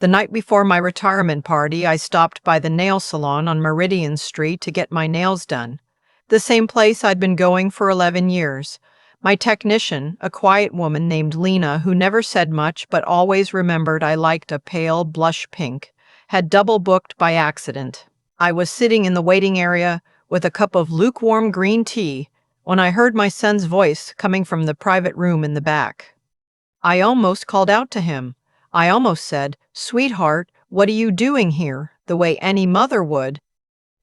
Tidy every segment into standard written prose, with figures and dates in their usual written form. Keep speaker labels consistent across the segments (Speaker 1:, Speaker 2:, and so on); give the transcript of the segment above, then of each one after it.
Speaker 1: The night before my retirement party, I stopped by the nail salon on Meridian Street to get my nails done. The same place I'd been going for 11 years. My technician, a quiet woman named Lena who never said much but always remembered I liked a pale blush pink, had double booked by accident. I was sitting in the waiting area with a cup of lukewarm green tea when I heard my son's voice coming from the private room in the back. I almost called out to him. I almost said, "Sweetheart, what are you doing here?" the way any mother would.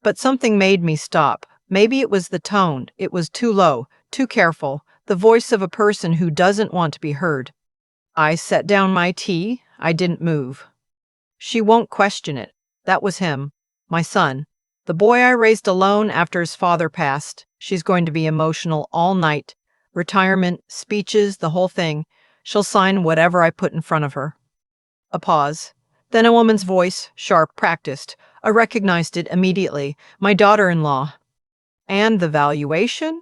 Speaker 1: But something made me stop. Maybe it was the tone. It was too low, too careful, the voice of a person who doesn't want to be heard. I set down my tea. I didn't move. She won't question it. That was him. My son. The boy I raised alone after his father passed. She's going to be emotional all night. Retirement, speeches, the whole thing. She'll sign whatever I put in front of her. A pause. Then a woman's voice, sharp, practiced. I recognized it immediately. My daughter-in-law. And the valuation?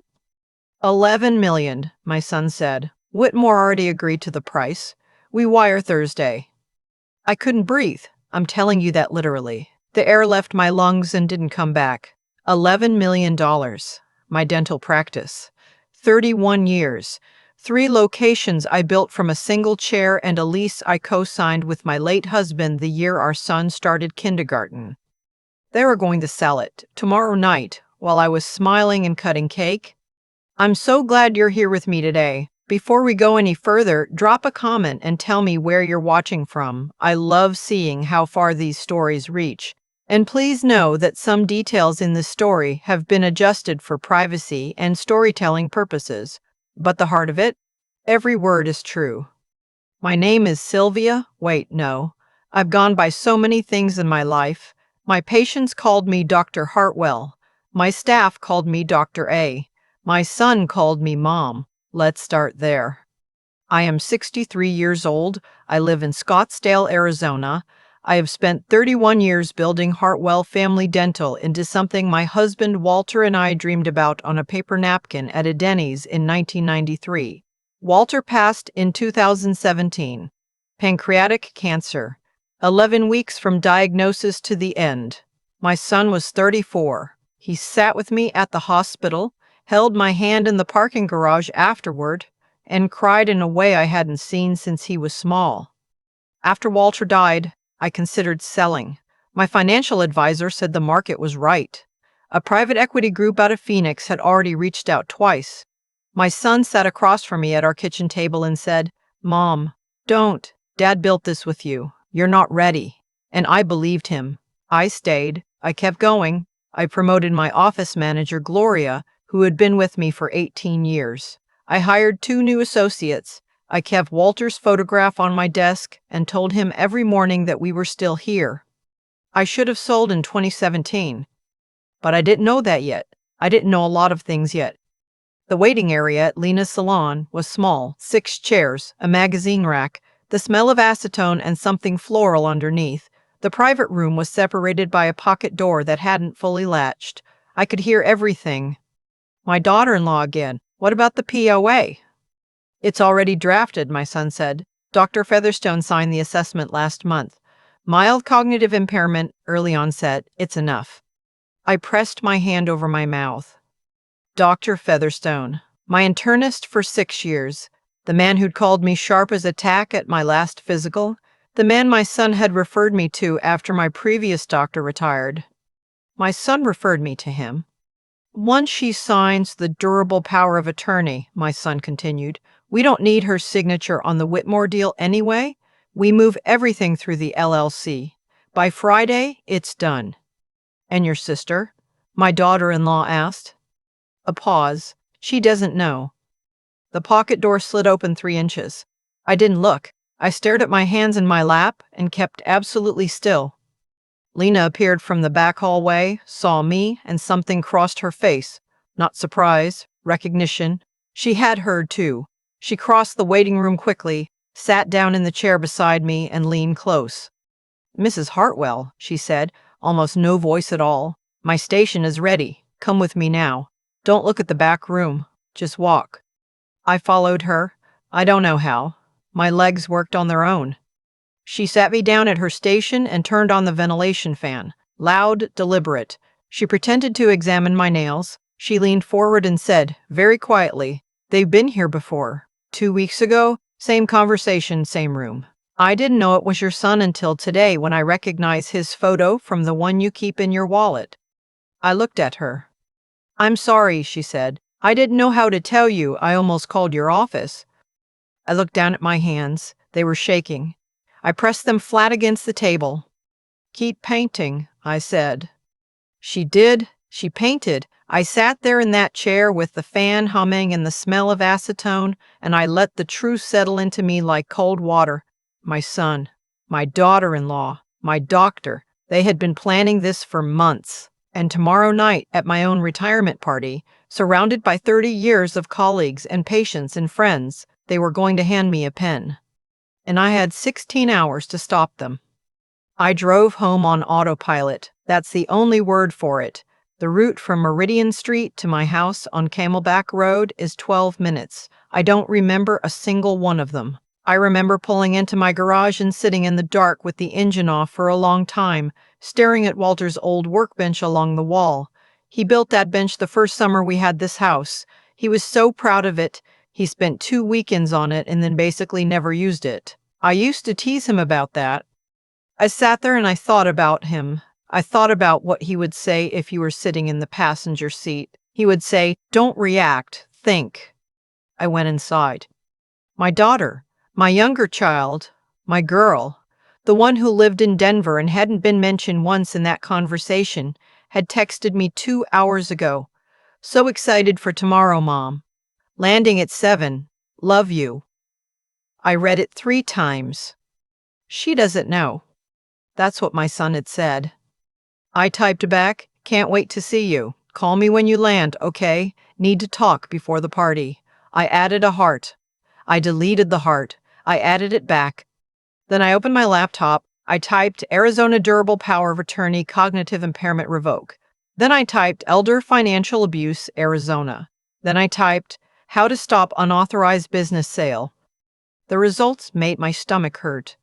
Speaker 1: 11 million, my son said. Whitmore already agreed to the price. We wire Thursday. I couldn't breathe. I'm telling you that literally. The air left my lungs and didn't come back. $11 million. My dental practice. 31 years. 3 locations I built from a single chair and a lease I co-signed with my late husband the year our son started kindergarten. They were going to sell it tomorrow night while I was smiling and cutting cake. I'm so glad you're here with me today. Before we go any further, drop a comment and tell me where you're watching from. I love seeing how far these stories reach. And please know that some details in this story have been adjusted for privacy and storytelling purposes. But the heart of it, every word is true. My name is Sylvia. Wait, no. I've gone by so many things in my life. My patients called me Dr. Hartwell. My staff called me Dr. A. My son called me Mom. Let's start there. I am 63 years old. I live in Scottsdale, Arizona. I have spent 31 years building Hartwell Family Dental into something my husband Walter and I dreamed about on a paper napkin at a Denny's in 1993. Walter passed in 2017. Pancreatic cancer. 11 weeks from diagnosis to the end. My son was 34. He sat with me at the hospital, held my hand in the parking garage afterward, and cried in a way I hadn't seen since he was small. After Walter died, I considered selling. My financial advisor said the market was right. A private equity group out of Phoenix had already reached out twice. My son sat across from me at our kitchen table and said, "Mom, don't. Dad built this with you. You're not ready." And I believed him. I stayed. I kept going. I promoted my office manager, Gloria, who had been with me for 18 years. I hired 2 new associates. I kept Walter's photograph on my desk and told him every morning that we were still here. I should have sold in 2017, but I didn't know that yet. I didn't know a lot of things yet. The waiting area at Lena's salon was small, 6 chairs, a magazine rack, the smell of acetone and something floral underneath. The private room was separated by a pocket door that hadn't fully latched. I could hear everything. My daughter-in-law again. What about the POA? It's already drafted, my son said. Dr. Featherstone signed the assessment last month. Mild cognitive impairment, early onset, it's enough. I pressed my hand over my mouth. Dr. Featherstone, my internist for 6 years, the man who'd called me sharp as a tack at my last physical, the man my son had referred me to after my previous doctor retired. My son referred me to him. Once she signs the durable power of attorney, my son continued, we don't need her signature on the Whitmore deal anyway. We move everything through the LLC. By Friday, it's done. And your sister? My daughter-in-law asked. A pause. She doesn't know. The pocket door slid open 3 inches. I didn't look. I stared at my hands in my lap and kept absolutely still. Lena appeared from the back hallway, saw me, and something crossed her face. Not surprise, recognition. She had heard, too. She crossed the waiting room quickly, sat down in the chair beside me, and leaned close. "Mrs. Hartwell," she said, almost no voice at all. "My station is ready. Come with me now. Don't look at the back room. Just walk." I followed her. I don't know how. My legs worked on their own. She sat me down at her station and turned on the ventilation fan. Loud, deliberate. She pretended to examine my nails. She leaned forward and said, very quietly, "They've been here before. 2 weeks ago, same conversation, same room. I didn't know it was your son until today when I recognized his photo from the one you keep in your wallet." I looked at her. "I'm sorry," she said. "I didn't know how to tell you. I almost called your office." I looked down at my hands. They were shaking. I pressed them flat against the table. "Keep painting," I said. She did. She painted. I sat there in that chair with the fan humming and the smell of acetone, and I let the truth settle into me like cold water. My son, my daughter-in-law, my doctor, they had been planning this for months. And tomorrow night, at my own retirement party, surrounded by 30 years of colleagues and patients and friends, they were going to hand me a pen. And I had 16 hours to stop them. I drove home on autopilot. That's the only word for it. The route from Meridian Street to my house on Camelback Road is 12 minutes. I don't remember a single one of them. I remember pulling into my garage and sitting in the dark with the engine off for a long time, staring at Walter's old workbench along the wall. He built that bench the first summer we had this house. He was so proud of it. He spent 2 weekends on it and then basically never used it. I used to tease him about that. I sat there and I thought about him. I thought about what he would say if you were sitting in the passenger seat. He would say, "Don't react, think." I went inside. My daughter, my younger child, my girl, the one who lived in Denver and hadn't been mentioned once in that conversation, had texted me 2 hours ago. "So excited for tomorrow, Mom. Landing at 7. Love you." I read it 3 times. She doesn't know. That's what my son had said. I typed back, "Can't wait to see you. Call me when you land, okay? Need to talk before the party." I added a heart. I deleted the heart. I added it back. Then I opened my laptop. I typed Arizona Durable Power of Attorney Cognitive Impairment Revoke. Then I typed Elder Financial Abuse, Arizona. Then I typed How to Stop Unauthorized Business Sale. The results made my stomach hurt.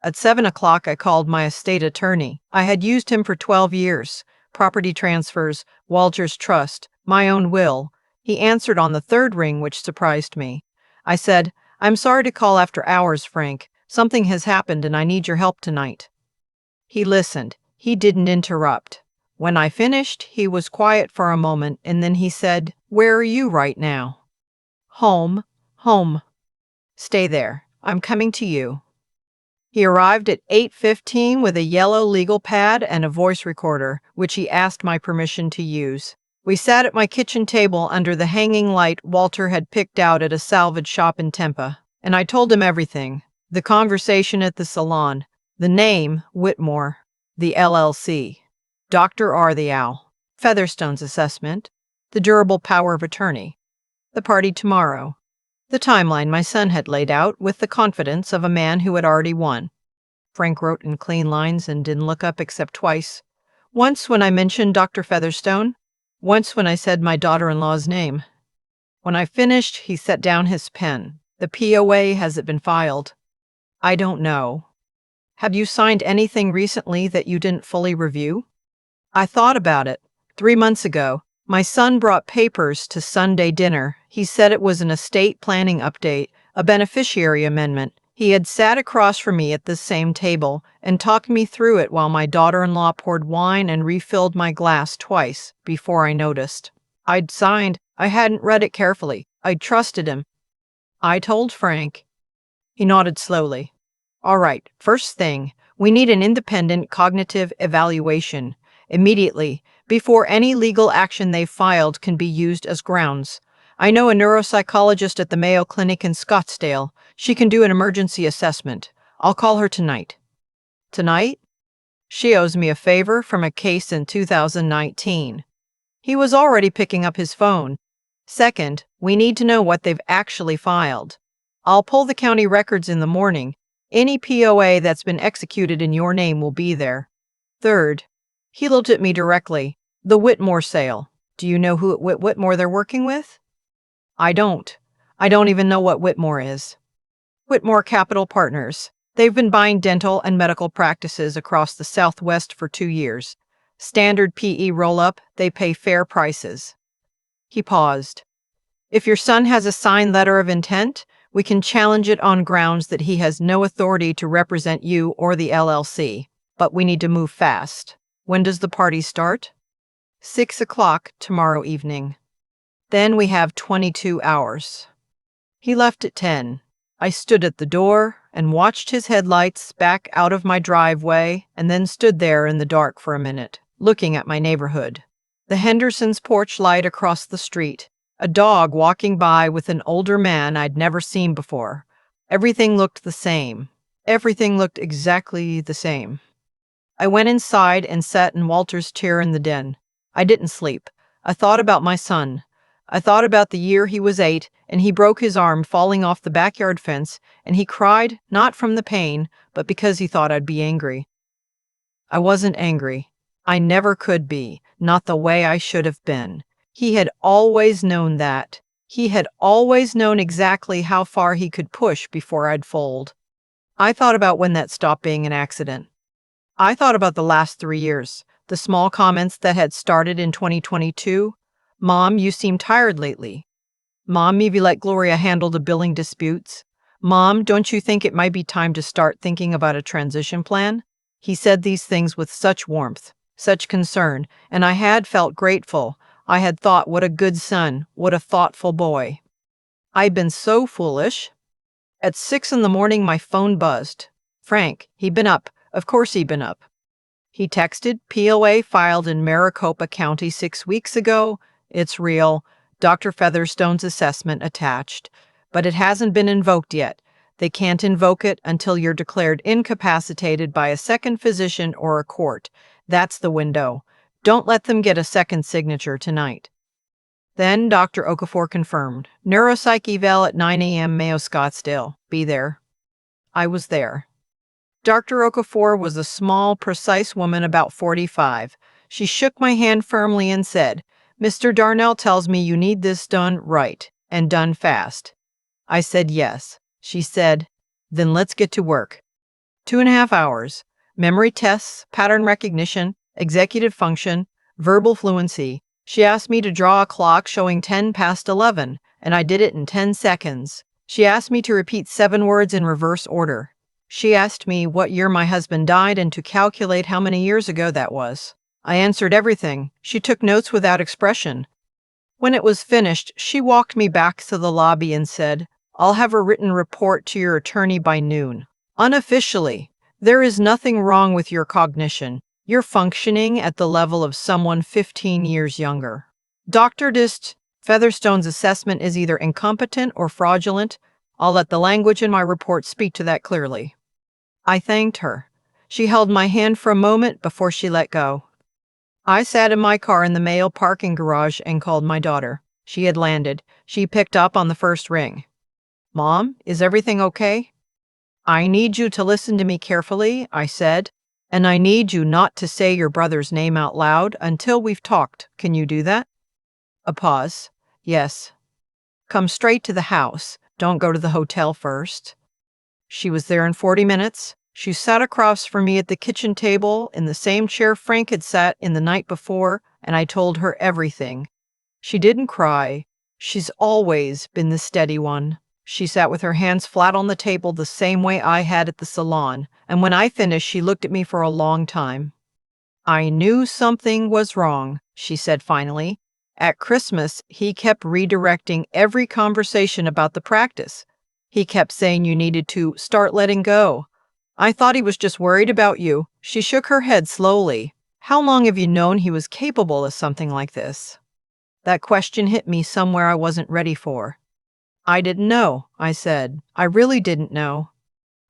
Speaker 1: At 7 o'clock, I called my estate attorney. I had used him for 12 years. Property transfers, Walter's trust, my own will. He answered on the 3rd ring, which surprised me. I said, "I'm sorry to call after hours, Frank. Something has happened and I need your help tonight." He listened. He didn't interrupt. When I finished, he was quiet for a moment and then he said, "Where are you right now?" "Home. Home." "Stay there. I'm coming to you." He arrived at 8:15 with a yellow legal pad and a voice recorder, which he asked my permission to use. We sat at my kitchen table under the hanging light Walter had picked out at a salvage shop in Tampa, and I told him everything. The conversation at the Salon, the name, Whitmore, the LLC, Dr. R. the Owl, Featherstone's assessment, the durable power of attorney, the party tomorrow, the timeline my son had laid out with the confidence of a man who had already won. Frank wrote in clean lines and didn't look up except twice. Once when I mentioned Dr. Featherstone, once when I said my daughter-in-law's name. When I finished, he set down his pen. "The POA, has it been filed?" "I don't know." "Have you signed anything recently that you didn't fully review?" I thought about it. 3 months ago, my son brought papers to Sunday dinner. He said it was an estate planning update, a beneficiary amendment. He had sat across from me at this same table and talked me through it while my daughter-in-law poured wine and refilled my glass twice before I noticed. I'd signed. I hadn't read it carefully. I trusted him. I told Frank. He nodded slowly. "All right, first thing, we need an independent cognitive evaluation. Immediately, before any legal action they've filed can be used as grounds. I know a neuropsychologist at the Mayo Clinic in Scottsdale. She can do an emergency assessment. I'll call her tonight." Tonight? She owes me a favor from a case in 2019. He was already picking up his phone. Second, we need to know what they've actually filed. I'll pull the county records in the morning. Any POA that's been executed in your name will be there. Third, he looked at me directly. "The Whitmore sale. Do you know who at Whitmore they're working with?" I don't. I don't even know what Whitmore is. Whitmore Capital Partners. They've been buying dental and medical practices across the Southwest for 2 years. Standard PE roll-up, they pay fair prices. He paused. If your son has a signed letter of intent, we can challenge it on grounds that he has no authority to represent you or the LLC. But we need to move fast. When does the party start? 6 o'clock tomorrow evening. Then we have 22 hours. He left at 10. I stood at the door and watched his headlights back out of my driveway and then stood there in the dark for a minute, looking at my neighborhood. The Hendersons' porch light across the street, a dog walking by with an older man I'd never seen before. Everything looked the same. Everything looked exactly the same. I went inside and sat in Walter's chair in the den. I didn't sleep. I thought about my son. I thought about the year he was 8 and he broke his arm falling off the backyard fence, and he cried, not from the pain, but because he thought I'd be angry. I wasn't angry. I never could be, not the way I should have been. He had always known that. He had always known exactly how far he could push before I'd fold. I thought about when that stopped being an accident. I thought about the last 3 years, the small comments that had started in 2022. Mom, you seem tired lately. Mom, maybe let Gloria handle the billing disputes. Mom, don't you think it might be time to start thinking about a transition plan? He said these things with such warmth, such concern, and I had felt grateful. I had thought, what a good son, what a thoughtful boy. I'd been so foolish. At 6 in the morning, my phone buzzed. Frank, he'd been up. Of course he'd been up. He texted, POA filed in Maricopa County 6 weeks ago. It's real. Dr. Featherstone's assessment attached. But it hasn't been invoked yet. They can't invoke it until you're declared incapacitated by a second physician or a court. That's the window. Don't let them get a second signature tonight. Then Dr. Okafor confirmed. Neuropsych eval at 9 a.m. Mayo Scottsdale. Be there. I was there. Dr. Okafor was a small, precise woman about 45. She shook my hand firmly and said, Mr. Darnell tells me you need this done right, and done fast. I said yes. She said, then let's get to work. 2.5 hours. Memory tests, pattern recognition, executive function, verbal fluency. She asked me to draw a clock showing 10 past 11, and I did it in 10 seconds. She asked me to repeat 7 words in reverse order. She asked me what year my husband died and to calculate how many years ago that was. I answered everything. She took notes without expression. When it was finished, she walked me back to the lobby and said, I'll have a written report to your attorney by noon. Unofficially, there is nothing wrong with your cognition. You're functioning at the level of someone 15 years younger. Dr. Featherstone's assessment is either incompetent or fraudulent. I'll let the language in my report speak to that clearly. I thanked her. She held my hand for a moment before she let go. I sat in my car in the Mayo parking garage and called my daughter. She had landed. She picked up on the first ring. Mom, is everything okay? I need you to listen to me carefully, I said, and I need you not to say your brother's name out loud until we've talked. Can you do that? A pause. Yes. Come straight to the house. Don't go to the hotel first. She was there in 40 minutes. She sat across from me at the kitchen table in the same chair Frank had sat in the night before, and I told her everything. She didn't cry. She's always been the steady one. She sat with her hands flat on the table the same way I had at the salon, and when I finished, she looked at me for a long time. I knew something was wrong, she said finally. At Christmas, he kept redirecting every conversation about the practice. He kept saying you needed to start letting go. I thought he was just worried about you. She shook her head slowly. How long have you known he was capable of something like this? That question hit me somewhere I wasn't ready for. I didn't know, I said. I really didn't know.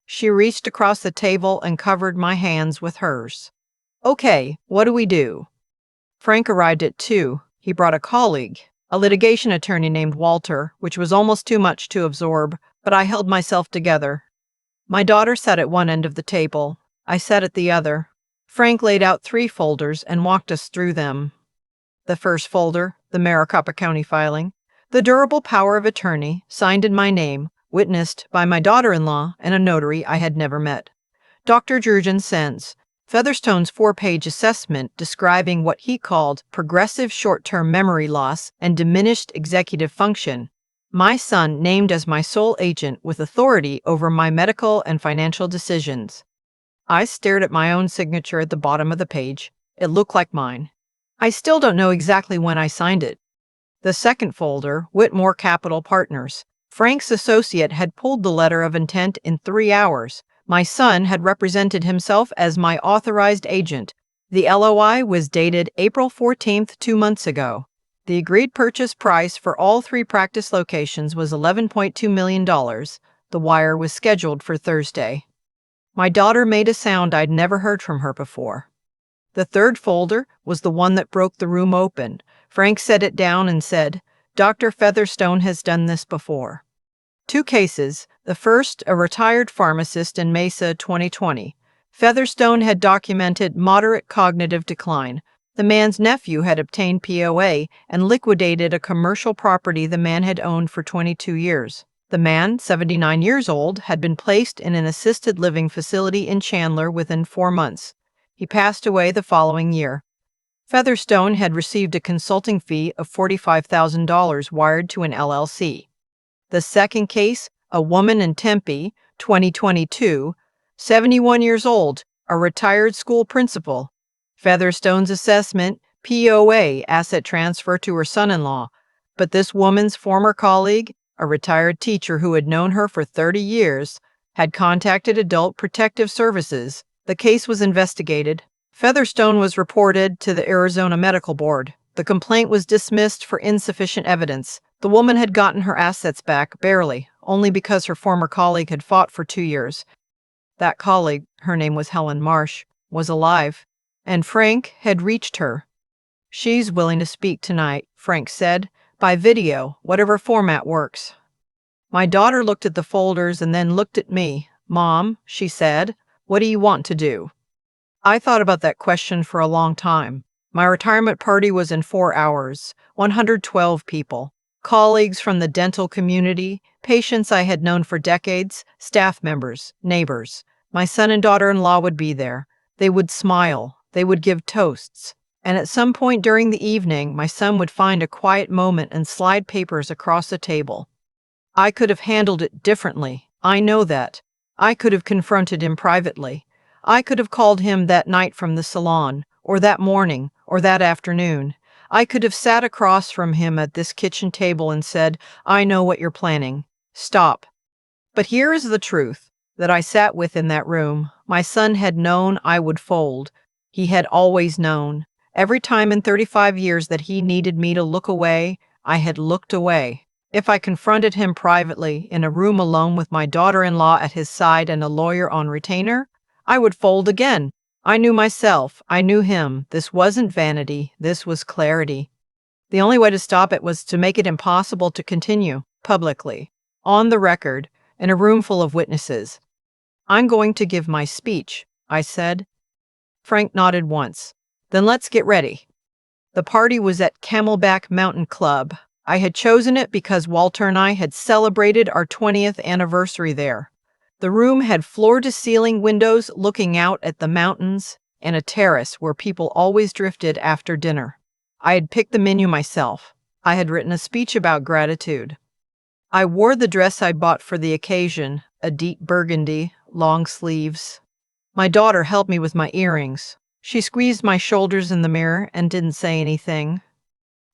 Speaker 1: She reached across the table and covered my hands with hers. Okay, what do we do? Frank arrived at 2. He brought a colleague, a litigation attorney named Walter, which was almost too much to absorb, but I held myself together. My daughter sat at one end of the table. I sat at the other. Frank laid out 3 folders and walked us through them. The first folder, the Maricopa County filing, the durable power of attorney, signed in my name, witnessed by my daughter-in-law and a notary I had never met. Dr. Jurgen sends Featherstone's 4-page assessment describing what he called progressive short-term memory loss and diminished executive function. My son named as my sole agent with authority over my medical and financial decisions. I stared at my own signature at the bottom of the page. It looked like mine. I still don't know exactly when I signed it. The second folder, Whitmore Capital Partners. Frank's associate had pulled the letter of intent in 3 hours. My son had represented himself as my authorized agent. The LOI was dated April 14th, 2 months ago. The agreed purchase price for all 3 practice locations was $11.2 million. The wire was scheduled for Thursday. My daughter made a sound I'd never heard from her before. The third folder was the one that broke the room open. Frank set it down and said, "Dr. Featherstone has done this before." 2 cases. The first, a retired pharmacist in Mesa, 2020. Featherstone had documented moderate cognitive decline. The man's nephew had obtained POA and liquidated a commercial property the man had owned for 22 years. The man, 79 years old, had been placed in an assisted living facility in Chandler within 4 months. He passed away the following year. Featherstone had received a consulting fee of $45,000 wired to an LLC. The second case, a woman in Tempe, 2022, 71 years old, a retired school principal. Featherstone's assessment, POA, asset transfer to her son-in-law. But this woman's former colleague, a retired teacher who had known her for 30 years, had contacted Adult Protective Services. The case was investigated. Featherstone was reported to the Arizona Medical Board. The complaint was dismissed for insufficient evidence. The woman had gotten her assets back, barely, only because her former colleague had fought for 2 years. That colleague, her name was Helen Marsh, was alive, and Frank had reached her. "She's willing to speak tonight," Frank said, "by video, whatever format works." My daughter looked at the folders and then looked at me. "Mom," she said, "what do you want to do?" I thought about that question for a long time. My retirement party was in 4 hours, 112 people. Colleagues from the dental community, patients I had known for decades, staff members, neighbors. My son and daughter-in-law would be there. They would smile. They would give toasts. And at some point during the evening, my son would find a quiet moment and slide papers across the table. I could have handled it differently. I know that. I could have confronted him privately. I could have called him that night from the salon, or that morning, or that afternoon. I could have sat across from him at this kitchen table and said, "I know what you're planning. Stop." But here is the truth that I sat with in that room. My son had known I would fold. He had always known. Every time in 35 years that he needed me to look away, I had looked away. If I confronted him privately, in a room alone with my daughter-in-law at his side and a lawyer on retainer, I would fold again. I knew myself. I knew him. This wasn't vanity. This was clarity. The only way to stop it was to make it impossible to continue, publicly, on the record, in a room full of witnesses. "I'm going to give my speech," I said. Frank nodded once. "Then let's get ready." The party was at Camelback Mountain Club. I had chosen it because Walter and I had celebrated our 20th anniversary there. The room had floor-to-ceiling windows looking out at the mountains and a terrace where people always drifted after dinner. I had picked the menu myself. I had written a speech about gratitude. I wore the dress I bought for the occasion, a deep burgundy, long sleeves. My daughter helped me with my earrings. She squeezed my shoulders in the mirror and didn't say anything.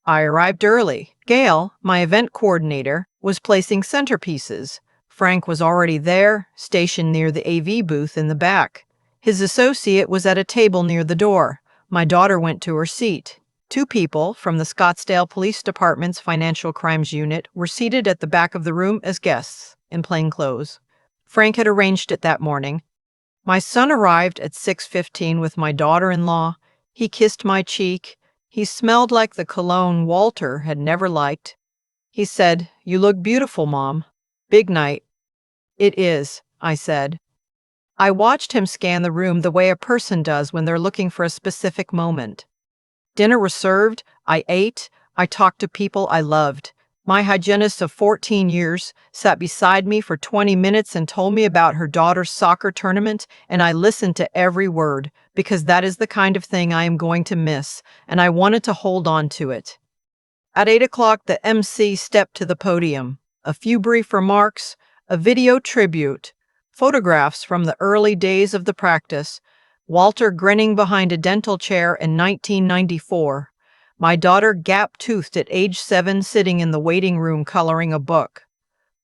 Speaker 1: I arrived early. Gail, my event coordinator, was placing centerpieces. Frank was already there, stationed near the AV booth in the back. His associate was at a table near the door. My daughter went to her seat. 2 people from the Scottsdale Police Department's Financial Crimes Unit were seated at the back of the room as guests, in plain clothes. Frank had arranged it that morning. My son arrived at 6:15 with my daughter-in-law. He kissed my cheek. He smelled like the cologne Walter had never liked. He said, "You look beautiful, Mom. Big night." "It is," I said. I watched him scan the room the way a person does when they're looking for a specific moment. Dinner was served. I ate. I talked to people I loved. My hygienist of 14 years sat beside me for 20 minutes and told me about her daughter's soccer tournament, and I listened to every word because that is the kind of thing I am going to miss, and I wanted to hold on to it. At 8 o'clock, the MC stepped to the podium. A few brief remarks, a video tribute, photographs from the early days of the practice, Walter grinning behind a dental chair in 1994, my daughter gap-toothed at age 7 sitting in the waiting room coloring a book.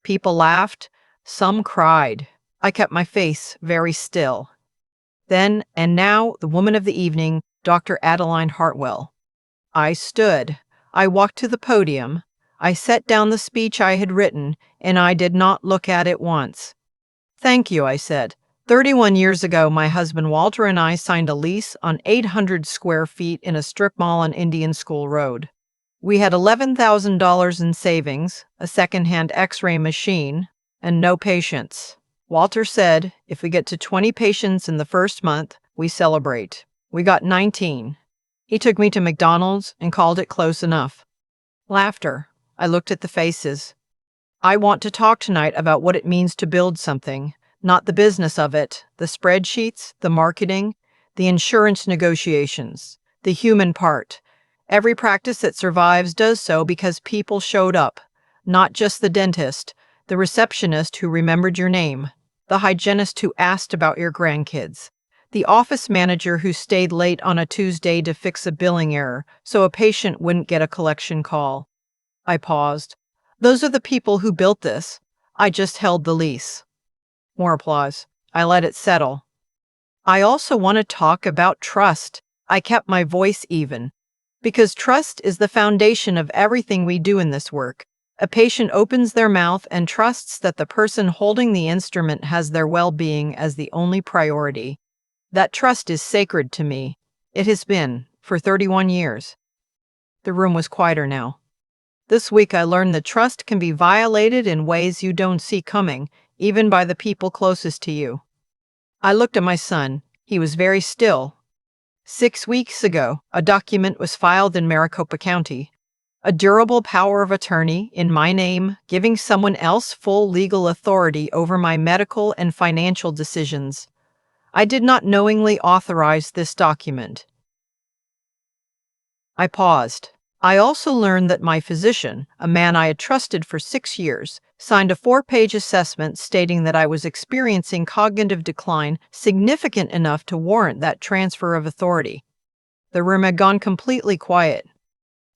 Speaker 1: People laughed, some cried. I kept my face very still. Then, and now, the woman of the evening, Dr. Adeline Hartwell. I stood. I walked to the podium. I set down the speech I had written, and I did not look at it once. "Thank you," I said. 31 years ago, my husband Walter and I signed a lease on 800 square feet in a strip mall on Indian School Road. We had $11,000 in savings, a second-hand X-ray machine, and no patients. Walter said, if we get to 20 patients in the first month, we celebrate. We got 19. He took me to McDonald's and called it close enough. Laughter. I looked at the faces. I want to talk tonight about what it means to build something, not the business of it, the spreadsheets, the marketing, the insurance negotiations, the human part. Every practice that survives does so because people showed up, not just the dentist, the receptionist who remembered your name, the hygienist who asked about your grandkids, the office manager who stayed late on a Tuesday to fix a billing error so a patient wouldn't get a collection call. I paused. Those are the people who built this. I just held the lease. More applause. I let it settle. I also want to talk about trust. I kept my voice even. Because trust is the foundation of everything we do in this work. A patient opens their mouth and trusts that the person holding the instrument has their well-being as the only priority. That trust is sacred to me. It has been, for 31 years. The room was quieter now. This week I learned that trust can be violated in ways you don't see coming, even by the people closest to you. I looked at my son. He was very still. 6 weeks ago, a document was filed in Maricopa County. A durable power of attorney in my name, giving someone else full legal authority over my medical and financial decisions. I did not knowingly authorize this document. I paused. I also learned that my physician, a man I had trusted for 6 years, signed a 4-page assessment stating that I was experiencing cognitive decline significant enough to warrant that transfer of authority. The room had gone completely quiet.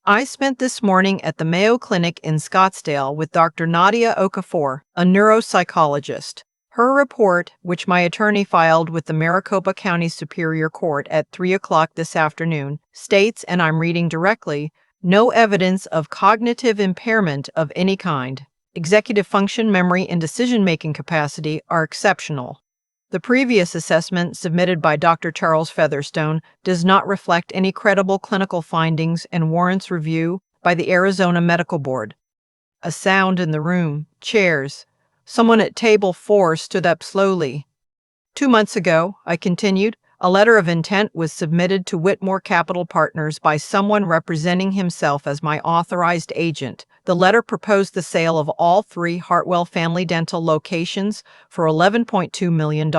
Speaker 1: I spent this morning at the Mayo Clinic in Scottsdale with Dr. Nadia Okafor, a neuropsychologist. Her report, which my attorney filed with the Maricopa County Superior Court at 3 o'clock this afternoon, states, and I'm reading directly, no evidence of cognitive impairment of any kind. Executive function, memory, and decision-making capacity are exceptional. The previous assessment, submitted by Dr. Charles Featherstone, does not reflect any credible clinical findings and warrants review by the Arizona Medical Board. A sound in the room. Chairs. Someone at table 4 stood up slowly. 2 months ago, I continued, a letter of intent was submitted to Whitmore Capital Partners by someone representing himself as my authorized agent. The letter proposed the sale of all 3 Hartwell Family Dental locations for $11.2 million.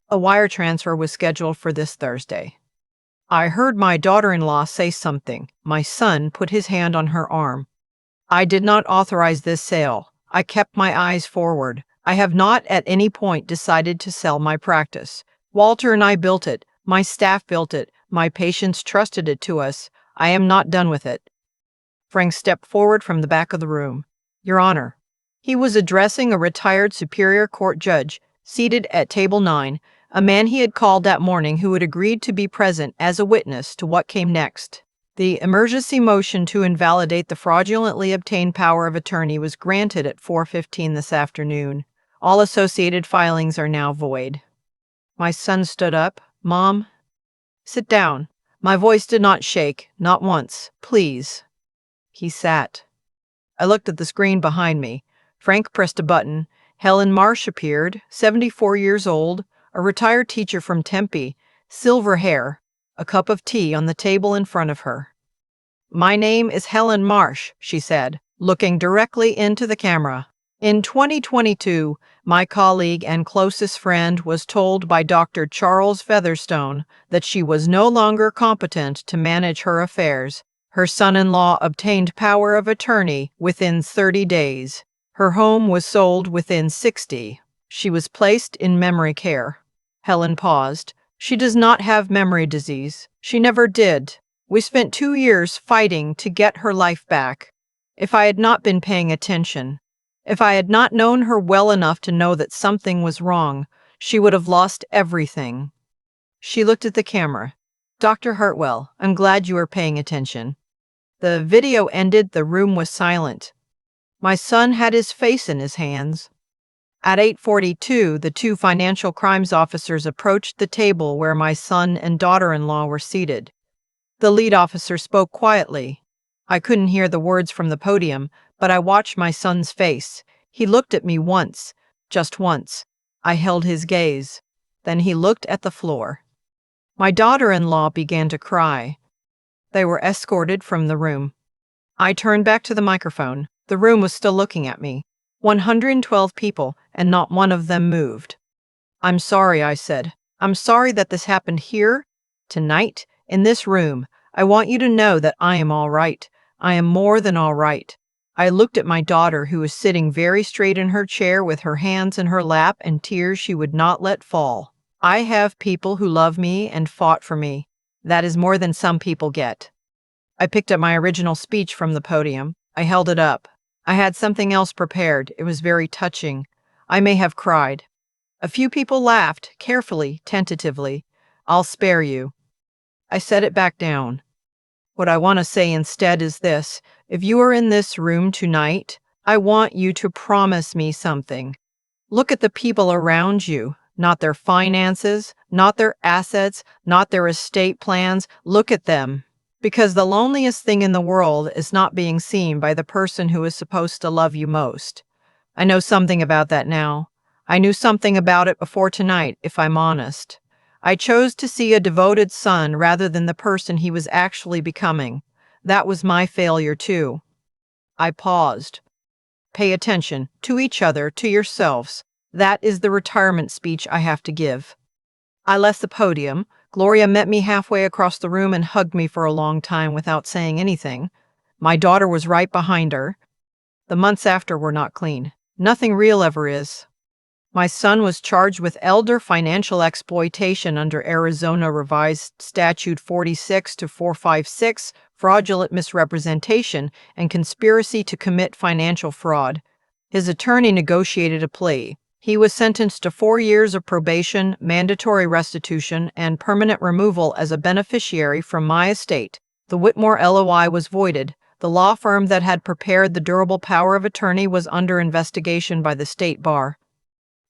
Speaker 1: A wire transfer was scheduled for this Thursday. I heard my daughter-in-law say something. My son put his hand on her arm. I did not authorize this sale. I kept my eyes forward. I have not at any point decided to sell my practice. Walter and I built it. My staff built it. My patients trusted it to us. I am not done with it. Frank stepped forward from the back of the room. Your Honor. He was addressing a retired Superior Court judge, seated at table 9, a man he had called that morning who had agreed to be present as a witness to what came next. The emergency motion to invalidate the fraudulently obtained power of attorney was granted at 4:15 this afternoon. All associated filings are now void. My son stood up. Mom, sit down. My voice did not shake, not once. Please. He sat. I looked at the screen behind me. Frank pressed a button. Helen Marsh appeared, 74 years old, a retired teacher from Tempe, silver hair, a cup of tea on the table in front of her. My name is Helen Marsh, she said. looking directly into the camera. In 2022, my colleague and closest friend was told by Dr. Charles Featherstone that she was no longer competent to manage her affairs. Her son-in-law obtained power of attorney within 30 days. Her home was sold within 60. She was placed in memory care. Helen paused. She does not have memory disease. She never did. We spent 2 years fighting to get her life back. If I had not been paying attention, if I had not known her well enough to know that something was wrong, she would have lost everything. She looked at the camera. Dr. Hartwell, I'm glad you are paying attention. The video ended, the room was silent. My son had his face in his hands. At 8:42, the two financial crimes officers approached the table where my son and daughter-in-law were seated. The lead officer spoke quietly. I couldn't hear the words from the podium, but I watched my son's face. He looked at me once, just once. I held his gaze. Then he looked at the floor. My daughter-in-law began to cry. They were escorted from the room. I turned back to the microphone. The room was still looking at me. 112 people, and not one of them moved. I'm sorry, I said. I'm sorry that this happened here, tonight, in this room. I want you to know that I am all right. I am more than all right. I looked at my daughter, who was sitting very straight in her chair with her hands in her lap and tears she would not let fall. I have people who love me and fought for me. That is more than some people get. I picked up my original speech from the podium. I held it up. I had something else prepared. It was very touching. I may have cried. A few people laughed, carefully, tentatively. I'll spare you. I set it back down. What I want to say instead is this. If you are in this room tonight, I want you to promise me something. Look at the people around you, not their finances, not their assets, not their estate plans. Look at them. Because the loneliest thing in the world is not being seen by the person who is supposed to love you most. I know something about that now. I knew something about it before tonight, if I'm honest. I chose to see a devoted son rather than the person he was actually becoming. That was my failure, too. I paused. Pay attention to each other, to yourselves. That is the retirement speech I have to give. I left the podium. Gloria met me halfway across the room and hugged me for a long time without saying anything. My daughter was right behind her. The months after were not clean. Nothing real ever is. My son was charged with elder financial exploitation under Arizona Revised Statute 46-456, fraudulent misrepresentation, and conspiracy to commit financial fraud. His attorney negotiated a plea. He was sentenced to 4 years of probation, mandatory restitution, and permanent removal as a beneficiary from my estate. The Whitmore LOI was voided. The law firm that had prepared the durable power of attorney was under investigation by the state bar.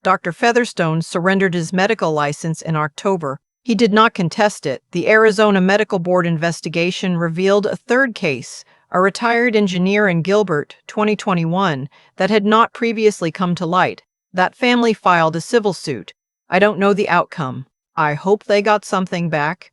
Speaker 1: Dr. Featherstone surrendered his medical license in October. He did not contest it. The Arizona Medical Board investigation revealed a third case, a retired engineer in Gilbert, 2021, that had not previously come to light. That family filed a civil suit. I don't know the outcome. I hope they got something back.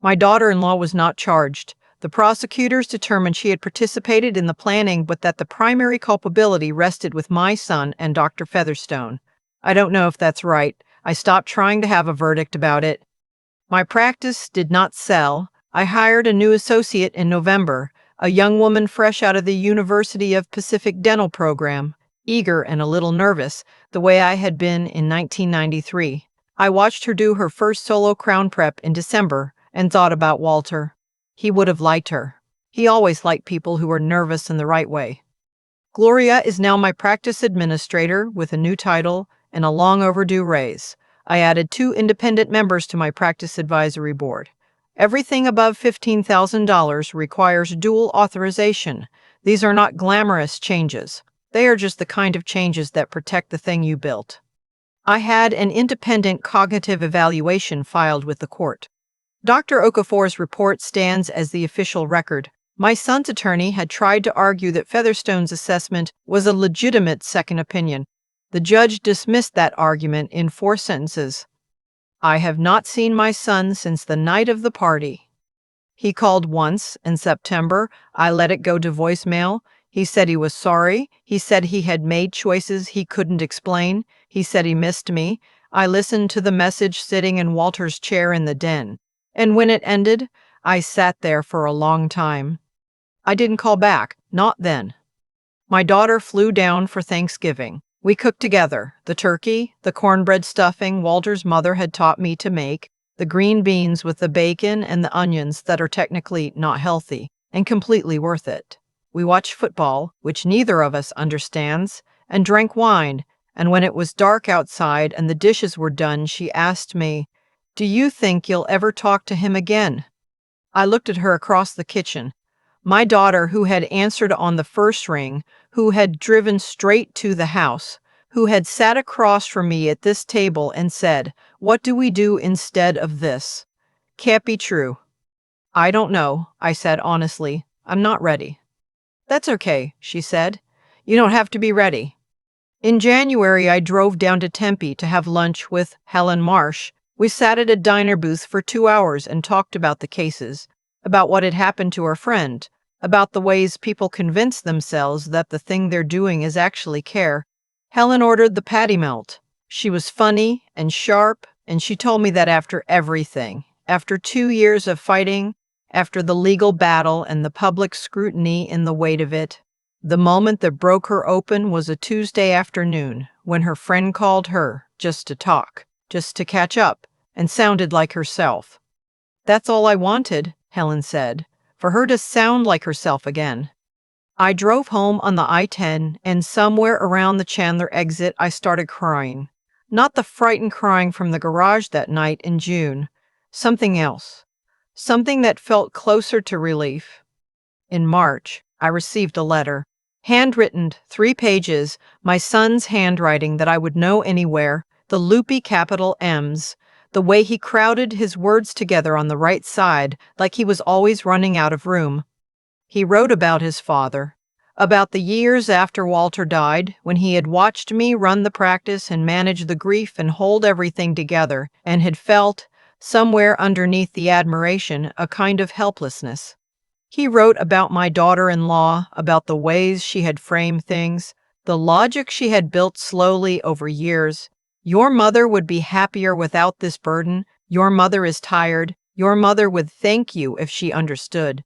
Speaker 1: My daughter-in-law was not charged. The prosecutors determined she had participated in the planning, but that the primary culpability rested with my son and Dr. Featherstone. I don't know if that's right. I stopped trying to have a verdict about it. My practice did not sell. I hired a new associate in November, a young woman fresh out of the University of Pacific Dental program, eager and a little nervous, the way I had been in 1993. I watched her do her first solo crown prep in December and thought about Walter. He would have liked her. He always liked people who were nervous in the right way. Gloria is now my practice administrator with a new title and a long overdue raise. I added 2 independent members to my practice advisory board. Everything above $15,000 requires dual authorization. These are not glamorous changes. They are just the kind of changes that protect the thing you built. I had an independent cognitive evaluation filed with the court. Dr. Okafor's report stands as the official record. My son's attorney had tried to argue that Featherstone's assessment was a legitimate second opinion. The judge dismissed that argument in 4 sentences. I have not seen my son since the night of the party. He called once in September. I let it go to voicemail. He said he was sorry. He said he had made choices he couldn't explain. He said he missed me. I listened to the message sitting in Walter's chair in the den. And when it ended, I sat there for a long time. I didn't call back, not then. My daughter flew down for Thanksgiving. We cooked together, the turkey, the cornbread stuffing Walter's mother had taught me to make, the green beans with the bacon and the onions that are technically not healthy, and completely worth it. We watched football, which neither of us understands, and drank wine, and when it was dark outside and the dishes were done, she asked me, "Do you think you'll ever talk to him again?" I looked at her across the kitchen. My daughter, who had answered on the first ring, who had driven straight to the house, who had sat across from me at this table and said, "What do we do instead of this?" Can't be true. "I don't know," I said honestly. "I'm not ready." "That's okay," she said. "You don't have to be ready." In January, I drove down to Tempe to have lunch with Helen Marsh. We sat at a diner booth for 2 hours and talked about the cases, about what had happened to her friend, about the ways people convince themselves that the thing they're doing is actually care. Helen ordered the patty melt. She was funny and sharp, and she told me that after everything, after 2 years of fighting, after the legal battle and the public scrutiny and the weight of it, the moment that broke her open was a Tuesday afternoon when her friend called her just to talk, just to catch up, and sounded like herself. "That's all I wanted," Helen said, "for her to sound like herself again." I drove home on the I-10, and somewhere around the Chandler exit I started crying. Not the frightened crying from the garage that night in June. Something else. Something that felt closer to relief. In March, I received a letter. Handwritten, 3 pages, my son's handwriting that I would know anywhere, the loopy capital M's, the way he crowded his words together on the right side like he was always running out of room. He wrote about his father, about the years after Walter died, when he had watched me run the practice and manage the grief and hold everything together, and had felt, somewhere underneath the admiration, a kind of helplessness. He wrote about my daughter-in-law, about the ways she had framed things, the logic she had built slowly over years. Your mother would be happier without this burden. Your mother is tired. Your mother would thank you if she understood.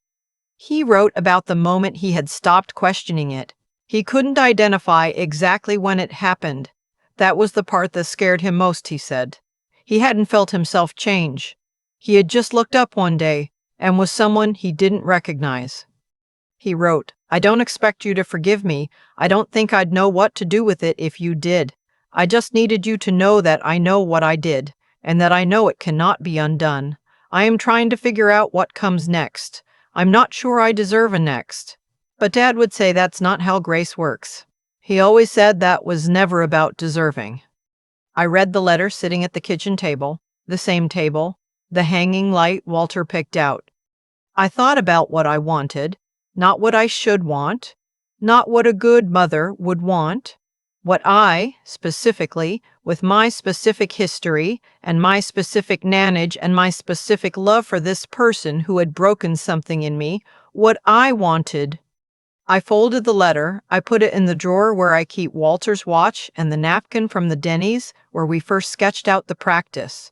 Speaker 1: He wrote about the moment he had stopped questioning it. He couldn't identify exactly when it happened. That was the part that scared him most, he said. He hadn't felt himself change. He had just looked up one day and was someone he didn't recognize. He wrote, "I don't expect you to forgive me. I don't think I'd know what to do with it if you did. I just needed you to know that I know what I did, and that I know it cannot be undone. I am trying to figure out what comes next. I'm not sure I deserve a next." But Dad would say that's not how grace works. He always said that was never about deserving. I read the letter sitting at the kitchen table, the same table, the hanging light Walter picked out. I thought about what I wanted, not what I should want, not what a good mother would want, what I, specifically, with my specific history and my specific nanage and my specific love for this person who had broken something in me, what I wanted. I folded the letter. I put it in the drawer where I keep Walter's watch and the napkin from the Denny's where we first sketched out the practice.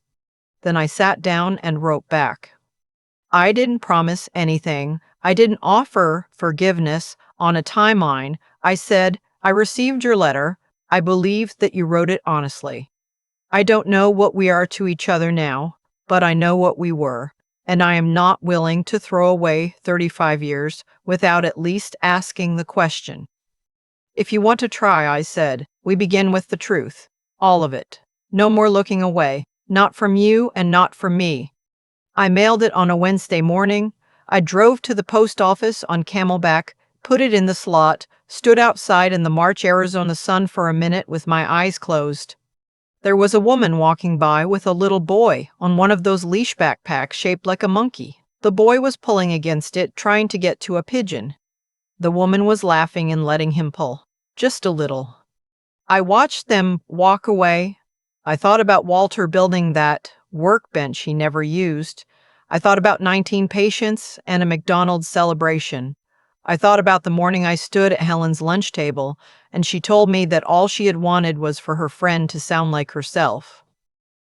Speaker 1: Then I sat down and wrote back. I didn't promise anything. I didn't offer forgiveness on a timeline. I said, "I received your letter. I believe that you wrote it honestly. I don't know what we are to each other now, but I know what we were, and I am not willing to throw away 35 years without at least asking the question." "If you want to try," I said, "we begin with the truth. All of it. No more looking away. Not from you and not from me." I mailed it on a Wednesday morning. I drove to the post office on Camelback, put it in the slot, stood outside in the March Arizona sun for a minute with my eyes closed. There was a woman walking by with a little boy on one of those leash backpacks shaped like a monkey. The boy was pulling against it, trying to get to a pigeon. The woman was laughing and letting him pull. Just a little. I watched them walk away. I thought about Walter building that workbench he never used. I thought about 19 patients and a McDonald's celebration. I thought about the morning I stood at Helen's lunch table, and she told me that all she had wanted was for her friend to sound like herself.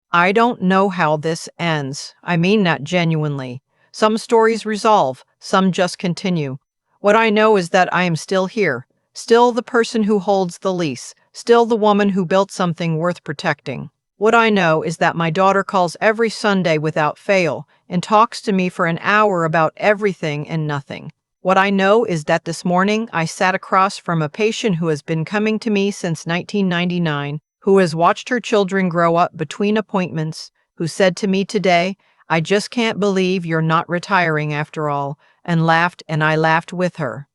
Speaker 1: I don't know how this ends. I mean that genuinely. Some stories resolve, some just continue. What I know is that I am still here, still the person who holds the lease, still the woman who built something worth protecting. What I know is that my daughter calls every Sunday without fail and talks to me for an hour about everything and nothing. What I know is that this morning I sat across from a patient who has been coming to me since 1999, who has watched her children grow up between appointments, who said to me today, "I just can't believe you're not retiring after all," and laughed, and I laughed with her.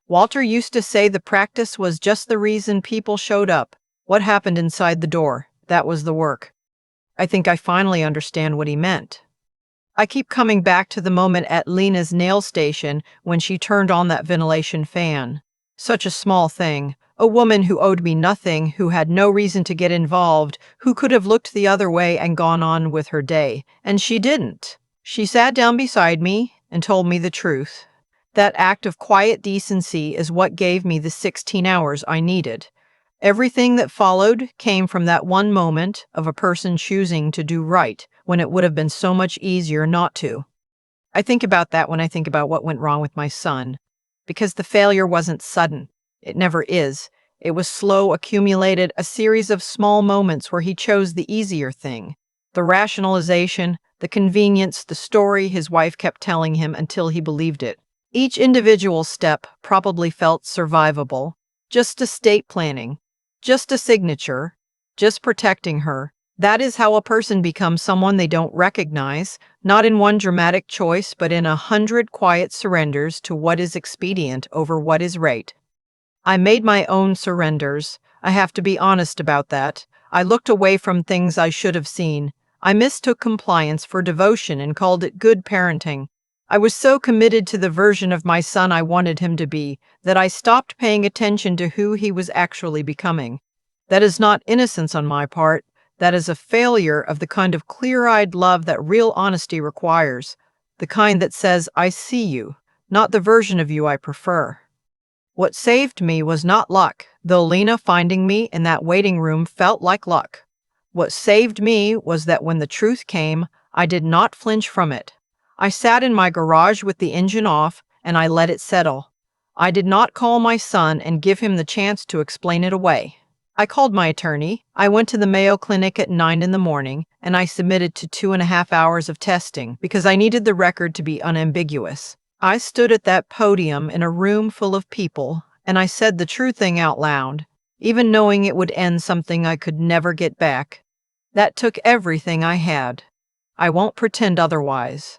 Speaker 1: Walter used to say the practice was just the reason people showed up. What happened inside the door? That was the work. I think I finally understand what he meant. I keep coming back to the moment at Lena's nail station when she turned on that ventilation fan. Such a small thing. A woman who owed me nothing, who had no reason to get involved, who could have looked the other way and gone on with her day. And she didn't. She sat down beside me and told me the truth. That act of quiet decency is what gave me the 16 hours I needed. Everything that followed came from that one moment of a person choosing to do right when it would have been so much easier not to. I think about that when I think about what went wrong with my son, because the failure wasn't sudden. It never is. It was slow, accumulated, a series of small moments where he chose the easier thing. The rationalization, the convenience, the story his wife kept telling him until he believed it. Each individual step probably felt survivable, just estate planning, just a signature, just protecting her. That is how a person becomes someone they don't recognize, not in one dramatic choice, but in 100 quiet surrenders to what is expedient over what is right. I made my own surrenders. I have to be honest about that. I looked away from things I should have seen. I mistook compliance for devotion and called it good parenting. I was so committed to the version of my son I wanted him to be that I stopped paying attention to who he was actually becoming. That is not innocence on my part. That is a failure of the kind of clear-eyed love that real honesty requires, the kind that says, "I see you," not the version of you I prefer. What saved me was not luck, though Lena finding me in that waiting room felt like luck. What saved me was that when the truth came, I did not flinch from it. I sat in my garage with the engine off, and I let it settle. I did not call my son and give him the chance to explain it away. I called my attorney. I went to the Mayo Clinic at 9 in the morning, and I submitted to 2.5 hours of testing because I needed the record to be unambiguous. I stood at that podium in a room full of people, and I said the true thing out loud, even knowing it would end something I could never get back. That took everything I had. I won't pretend otherwise.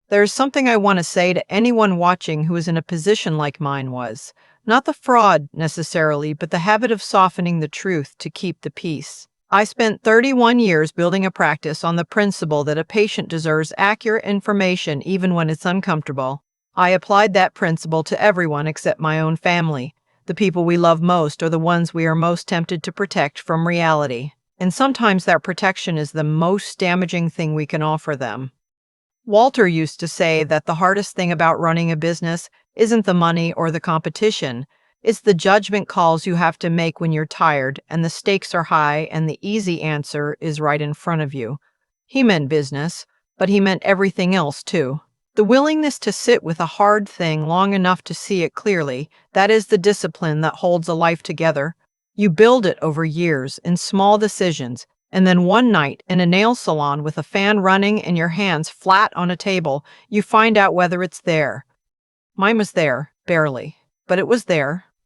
Speaker 1: There is something I want to say to anyone watching who is in a position like mine was. Not the fraud, necessarily, but the habit of softening the truth to keep the peace. I spent 31 years building a practice on the principle that a patient deserves accurate information even when it's uncomfortable. I applied that principle to everyone except my own family. The people we love most are the ones we are most tempted to protect from reality. And sometimes that protection is the most damaging thing we can offer them. Walter used to say that the hardest thing about running a business isn't the money or the competition. It's the judgment calls you have to make when you're tired and the stakes are high and the easy answer is right in front of you. He meant business, but he meant everything else too. The willingness to sit with a hard thing long enough to see it clearly, that is the discipline that holds a life together. You build it over years in small decisions, and then one night in a nail salon with a fan running and your hands flat on a table, you find out whether it's there. Mine was there, barely, but it was there.